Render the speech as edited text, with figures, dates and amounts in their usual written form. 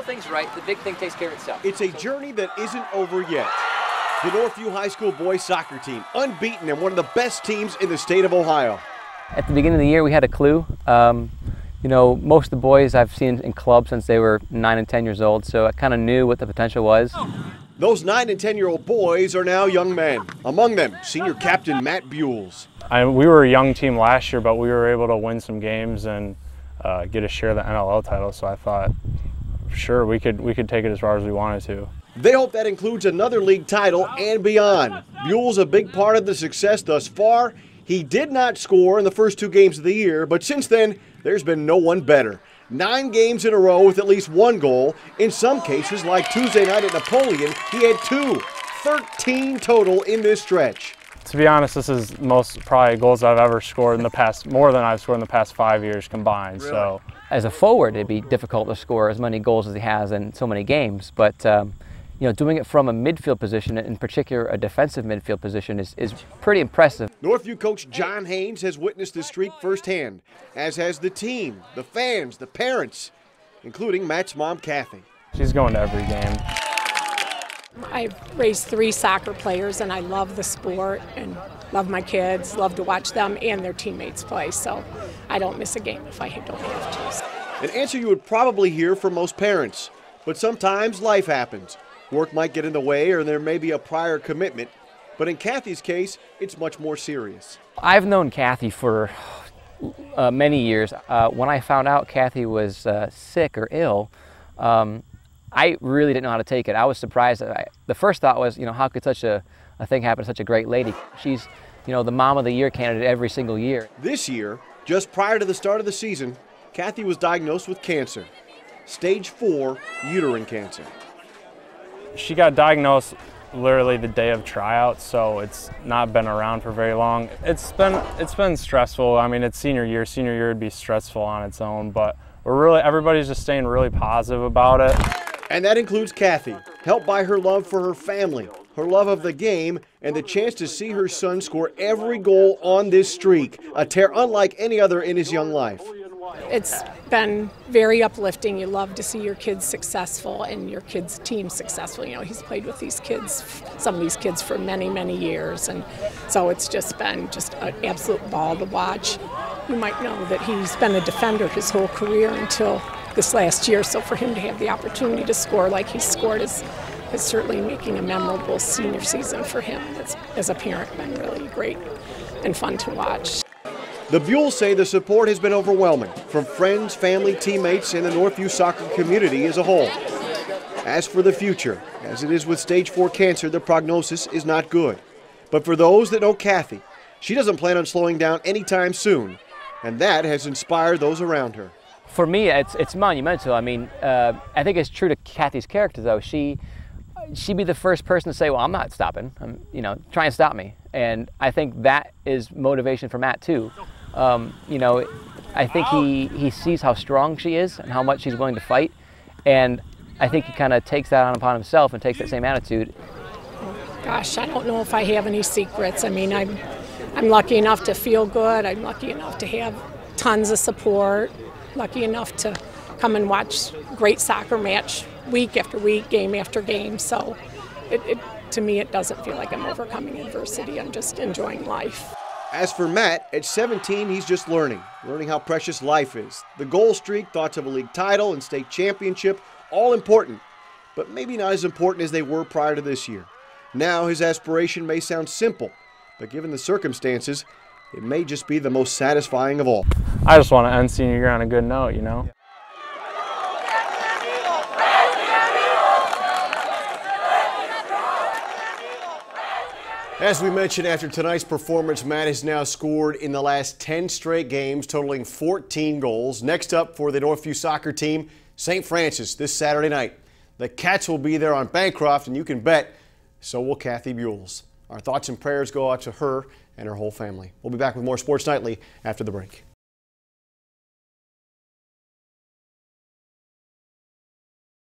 little things right, the big thing takes care of itself. It's a journey that isn't over yet. The Northview High School boys soccer team, unbeaten and one of the best teams in the state of Ohio. At the beginning of the year, we had a clue. You know, most of the boys I've seen in clubs since they were 9 and 10 years old, so I kind of knew what the potential was. Those 9 and 10-year-old boys are now young men. Among them, senior captain Matt Bules. We were a young team last year, but we were able to win some games and get a share of the NLL title, so I thought, sure, we could take it as far as we wanted to. They hope that includes another league title and beyond. Bules a big part of the success thus far. He did not score in the first 2 games of the year, but since then, there's been no one better. 9 games in a row with at least 1 goal. In some cases, like Tuesday night at Napoleon, he had 2. 13 total in this stretch. To be honest, this is most probably goals I've ever scored in the past, more than I've scored in the past 5 years combined. Really? So, as a forward, it'd be difficult to score as many goals as he has in so many games, but you know, doing it from a midfield position, in particular a defensive midfield position, is pretty impressive. Northview coach John Haynes has witnessed this streak firsthand, as has the team, the fans, the parents, including Matt's mom, Kathy. she's going to every game. I've raised 3 soccer players, and I love the sport and love my kids, love to watch them and their teammates play, so I don't miss a game if I don't have to. An answer you would probably hear from most parents, but sometimes life happens. Work might get in the way, or there may be a prior commitment, but in Kathy's case, it's much more serious. I've known Kathy for many years. When I found out Kathy was sick or ill, I really didn't know how to take it. I was surprised. The first thought was, you know, how could such a thing happen to such a great lady? She's, you know, the Mom of the Year candidate every single year. This year, just prior to the start of the season, Kathy was diagnosed with cancer, stage 4 uterine cancer. She got diagnosed literally the day of tryouts, so it's not been around for very long. It's been stressful. I mean, it's senior year. Senior year would be stressful on its own, but everybody's just staying really positive about it. And that includes Kathy, helped by her love for her family, her love of the game, and the chance to see her son score every goal on this streak, a tear unlike any other in his young life. It's been very uplifting. You love to see your kids successful and your kids' team successful. You know, he's played with these kids, some of these kids, for many, many years, and so it's just been an absolute ball to watch. You might know that he's been a defender his whole career until this last year, so for him to have the opportunity to score like he scored is certainly making a memorable senior season for him. It's, as a parent, been really great and fun to watch. The Bules say the support has been overwhelming from friends, family, teammates, and the Northview soccer community as a whole. As for the future, as it is with stage 4 cancer, the prognosis is not good. But for those that know Kathy, she doesn't plan on slowing down anytime soon, and that has inspired those around her. For me, it's monumental. I mean, I think it's true to Kathy's character, though. She'd be the first person to say, well, I'm not stopping. You know, try and stop me. And I think that is motivation for Matt, too. You know, I think he sees how strong she is and how much she's willing to fight. And I think he kind of takes that on upon himself and takes that same attitude. Gosh, I don't know if I have any secrets. I mean, I'm lucky enough to feel good. I'm lucky enough to have tons of support. Lucky enough to come and watch great soccer match week after week, game after game. So to me, it doesn't feel like I'm overcoming adversity. I'm just enjoying life. As for Matt, at 17, he's just learning how precious life is. The goal streak, thoughts of a league title and state championship, all important, but maybe not as important as they were prior to this year. Now his aspiration may sound simple, but given the circumstances, it may just be the most satisfying of all. I just want to end senior year on a good note, you know. As we mentioned, after tonight's performance, Matt has now scored in the last 10 straight games, totaling 14 goals. Next up for the Northview soccer team, St. Francis this Saturday night. The Cats will be there on Bancroft, and you can bet so will Kathy Bules. Our thoughts and prayers go out to her and her whole family. We'll be back with more Sports Nightly after the break.